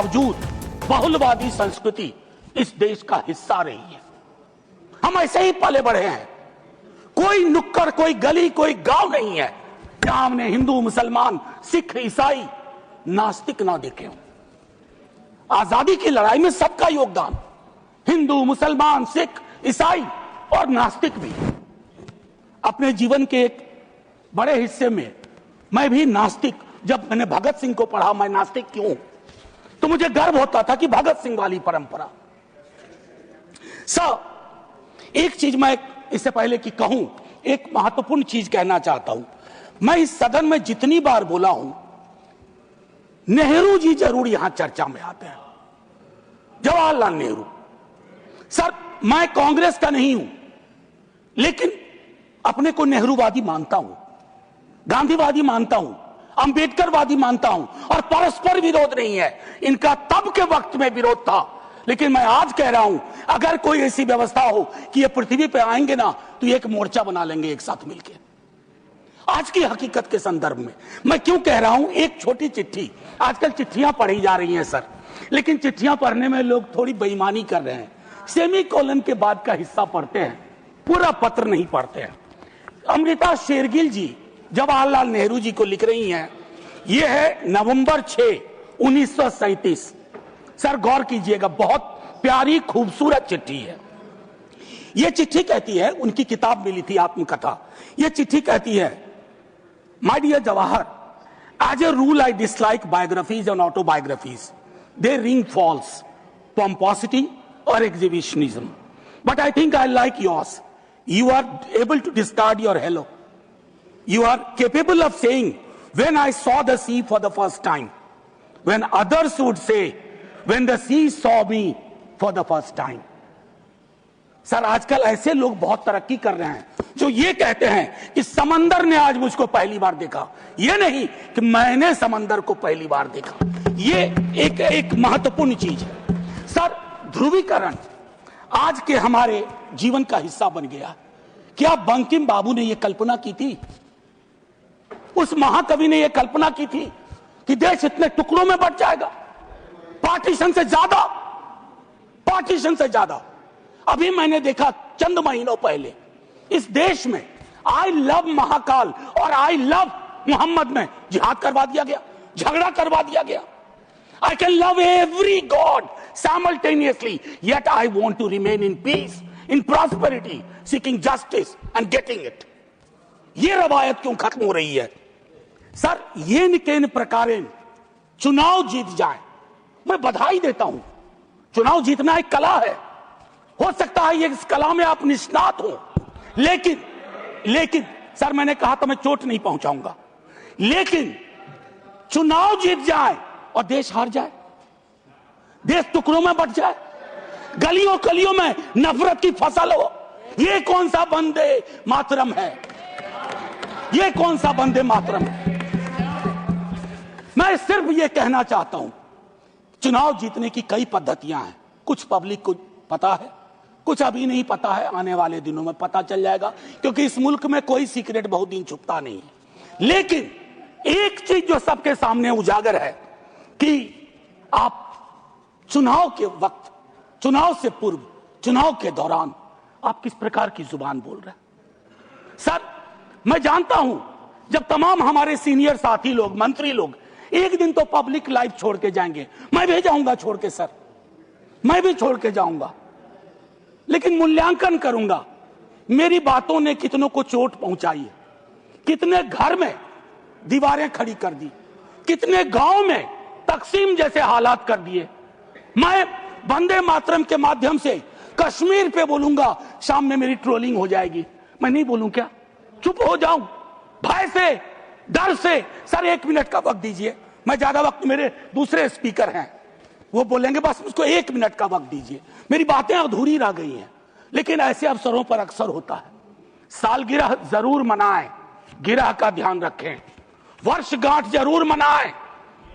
बावजूद बहुलवादी संस्कृति इस देश का हिस्सा रही है। हम ऐसे ही पले बढ़े हैं। कोई नुक्कड़, कोई गली, कोई गांव नहीं है जहां हमने हिंदू, मुसलमान, सिख, ईसाई, नास्तिक ना देखे हो। आजादी की लड़ाई में सबका योगदान, हिंदू, मुसलमान, सिख, ईसाई और नास्तिक भी। अपने जीवन के एक बड़े हिस्से में मैं भी नास्तिक, जब मैंने भगत सिंह को पढ़ा, मैं नास्तिक क्यों, तो मुझे गर्व होता था कि भगत सिंह वाली परंपरा। एक चीज मैं इससे पहले कि कहूं, एक महत्वपूर्ण चीज कहना चाहता हूं। मैं इस सदन में जितनी बार बोला हूं, नेहरू जी जरूर यहां चर्चा में आते हैं। जवाहरलाल नेहरू। सर, मैं कांग्रेस का नहीं हूं, लेकिन अपने को नेहरूवादी मानता हूं, गांधीवादी मानता हूं, अंबेडकरवादी मानता हूं, और परस्पर विरोध नहीं है। इनका तब के वक्त में विरोध था, लेकिन मैं आज कह रहा हूं, अगर कोई ऐसी व्यवस्था हो कि ये पृथ्वी पे आएंगे ना, तो एक मोर्चा बना लेंगे एक साथ मिलकर। आज की हकीकत के संदर्भ में मैं क्यों कह रहा हूं, एक छोटी चिट्ठी, आजकल चिट्ठियां पढ़ी जा रही हैं सर, लेकिन चिट्ठियां पढ़ने में लोग थोड़ी बेईमानी कर रहे हैं। सेमी कोलन के बाद का हिस्सा पढ़ते हैं, पूरा पत्र नहीं पढ़ते हैं। अमृता शेरगिल जी जवाहरलाल नेहरू जी को लिख रही हैं। यह है नवंबर 6, 1937। सर गौर कीजिएगा, बहुत प्यारी खूबसूरत चिट्ठी है। यह चिट्ठी कहती है, उनकी किताब मिली थी आत्मकथा। यह चिट्ठी कहती है, my dear Jawahar, as a rule I dislike biographies and autobiographies. They ring false, pomposity or exhibitionism. But I think I like yours. You are able to discard your hello. You are capable of saying, when I saw the sea for the first time. When others would say, when the sea saw me for the first time. Sir आजकल ऐसे लोग बहुत तरक्की कर रहे हैं जो ये कहते हैं कि समंदर ने आज मुझको पहली बार देखा, ये नहीं कि मैंने समंदर को पहली बार देखा। ये एक महत्वपूर्ण चीज है। सर ध्रुवीकरण आज के हमारे जीवन का हिस्सा बन गया। क्या बंकिम बाबू ने यह कल्पना की थी, उस महाकवि ने यह कल्पना की थी कि देश इतने टुकड़ों में बंट जाएगा? पार्टीशन से ज्यादा, पार्टीशन से ज्यादा। अभी मैंने देखा चंद महीनों पहले इस देश में आई लव महाकाल और आई लव मोहम्मद में जिहाद करवा दिया गया, झगड़ा करवा दिया गया। I can love every God simultaneously, yet I want to remain in peace, in prosperity, seeking justice and getting it. ये रवायत क्यों खत्म हो रही है? सर ये निकेन प्रकारेण चुनाव जीत जाए, मैं बधाई देता हूं। चुनाव जीतना एक कला है, हो सकता है ये इस कला में आप निष्णात हो, लेकिन सर मैंने कहा तो मैं चोट नहीं पहुंचाऊंगा, लेकिन चुनाव जीत जाए और देश हार जाए, देश टुकड़ों में बट जाए, गलियों गलियों में नफरत की फसल हो, ये कौन सा वंदे मातरम है? ये कौन सा वंदे मातरम है? मैं सिर्फ ये कहना चाहता हूं, चुनाव जीतने की कई पद्धतियां हैं। कुछ पब्लिक को पता है, कुछ अभी नहीं पता है, आने वाले दिनों में पता चल जाएगा, क्योंकि इस मुल्क में कोई सीक्रेट बहुत दिन छुपता नहीं है। लेकिन एक चीज जो सबके सामने उजागर है कि आप चुनाव के वक्त, चुनाव से पूर्व, चुनाव के दौरान आप किस प्रकार की जुबान बोल रहे हैं। सर मैं जानता हूं, जब तमाम हमारे सीनियर साथी लोग, मंत्री लोग एक दिन तो पब्लिक लाइफ छोड़ के जाएंगे, मैं भी जाऊंगा छोड़ के, सर मैं भी छोड़ के जाऊंगा, लेकिन मूल्यांकन करूंगा मेरी बातों ने कितनों को चोट पहुंचाई है, कितने घर में दीवारें खड़ी कर दी, कितने गांव में तकसीम जैसे हालात कर दिए। मैं वंदे मातरम के माध्यम से कश्मीर पे बोलूंगा, शाम में मेरी ट्रोलिंग हो जाएगी, मैं नहीं बोलूं क्या? चुप हो जाऊं भय से, डर से? सर 1 मिनट का वक्त दीजिए, मैं ज्यादा वक्त, मेरे दूसरे स्पीकर हैं वो बोलेंगे, बस उसको 1 मिनट का वक्त दीजिए, मेरी बातें अधूरी रह गई हैं। लेकिन ऐसे अवसरों पर अक्सर होता है, सालगिरह जरूर मनाएं, गिरह का ध्यान रखें, वर्षगांठ जरूर मनाएं,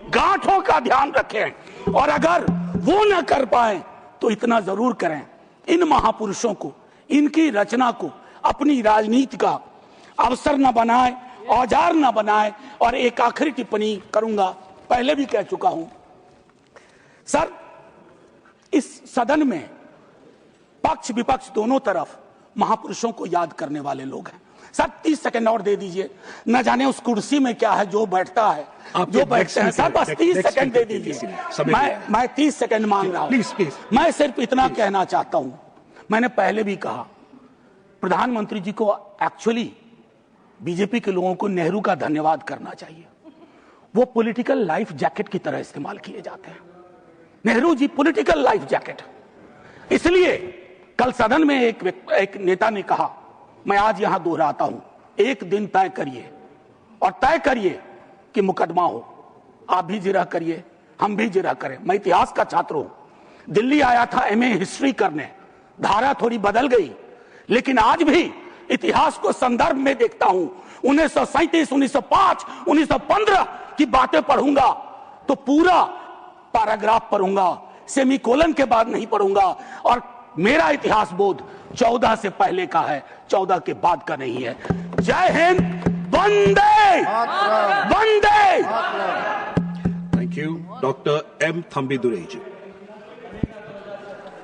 गांठों का ध्यान रखें, और अगर वो न कर पाए तो इतना जरूर करें, इन महापुरुषों को, इनकी रचना को अपनी राजनीति का अवसर न बनाए, औजार न बनाए। और एक आखिरी टिप्पणी करूंगा, पहले भी कह चुका हूं, सर, इस सदन में पक्ष विपक्ष दोनों तरफ महापुरुषों को याद करने वाले लोग हैं। सर 30 सेकंड और दे दीजिए, न जाने उस कुर्सी में क्या है जो बैठता है, जो बैठते हैं। सर बस 30 सेकंड दे दीजिए, मैं 30 सेकंड मांग रहा हूं। मैं सिर्फ इतना कहना चाहता हूं, मैंने पहले भी कहा, प्रधानमंत्री जी को एक्चुअली बीजेपी के लोगों को नेहरू का धन्यवाद करना चाहिए। वो पॉलिटिकल लाइफ जैकेट की तरह इस्तेमाल किए जाते हैं। Nehru ji political life jacket. इसलिए कल सदन में एक नेता ने कहा, मैं आज यहां दोहराता हूं, एक दिन तय करिए और तय करिए कि मुकदमा हो। आप भी जिरह करिए, हम भी जिरह करें। मैं इतिहास का छात्र हूं, दिल्ली आया था एमए हिस्ट्री करने, धारा थोड़ी बदल गई, लेकिन आज भी इतिहास को संदर्भ में देखता हूं। 1937, 1905, 1915 की बातें पढ़ूंगा तो पूरा पैराग्राफ पढ़ूंगा, सेमीकोलन के बाद नहीं पढ़ूंगा। और मेरा इतिहास बोध 14 से पहले का है, 14 के बाद का नहीं है। जय हिंद, वंदे वंदे। Thank you. Doctor M Thambi Durai ji.